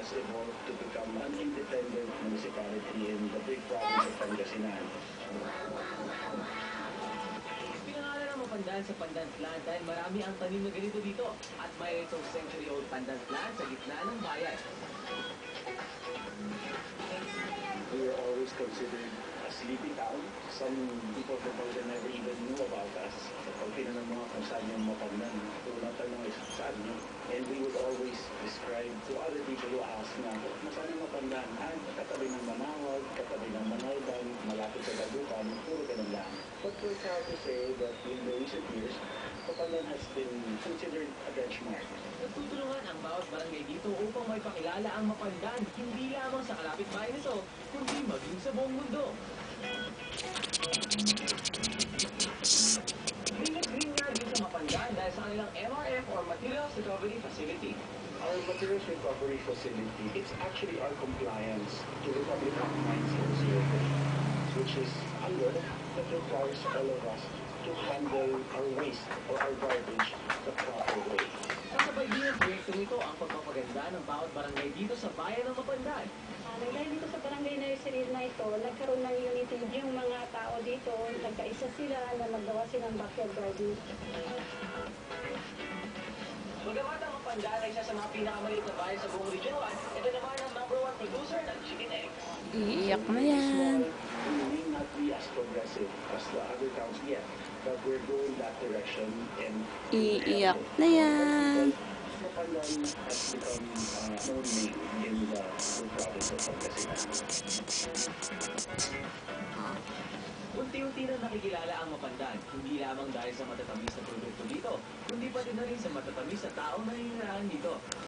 has evolved to become an independent municipality in the big province of Pangasinan. Pinangalan ang Mapandan sa Pandan Plant dahil marami ang tanim na ganito dito at may itong century-old Pandan Plant sa gitna ng bayan. We were always considered a sleepy town. Some people from Pangasinan never even knew about us. Pag tinanong mga kung saan yung Mapandan, unang tanong is, saan nyo? And we would always describe to other people who ask na, saan yung Mapandan? Katabi ng Manawag, katabi ng Manayban, malapit sa Dagupan, puro ganun lang. But we're proud to say that in the recent years, Mapandan has been considered a benchmark. Nagtutulungan ang bawat barangay dito upang may pakilala ang Mapandan, hindi lamang sa kalapit bayan nito, kundi maging sa buong mundo. Green na green nga din sa Mapandan dahil sa kanilang MRF or Materials Recovery Facility. Our materials recovery facility, it's actually our compliance to the Public Act 9003, which is a law that requires all of us to handle our waste or our garbage the proper way. Kasabay din ang proyekto nito ang pagpapaganda ng bawat barangay dito sa bayan ng Mapandan. Dahil dito sa barangay nursery na ito, nagkaroon ng unity yung mga tao dito, nagkaisa sila na naggawa silang backyard garden. Bagamat ang Mapandan ay isa sa mga pinakamaliit na bayan sa buong Region 1, ito naman ang #1 producer ng chicken eggs. Iiyak na yan. We may not be as progressive as the other towns yet, but we're going that direction and Iiyak na yan. Mapandan has become known name in the province of Pangasinan. Unti-unti na nakikilala ang Mapandan, hindi lamang dahil sa matatamis na produkto dito, kundi pati na rin sa matatamis na taong naninirahan dito.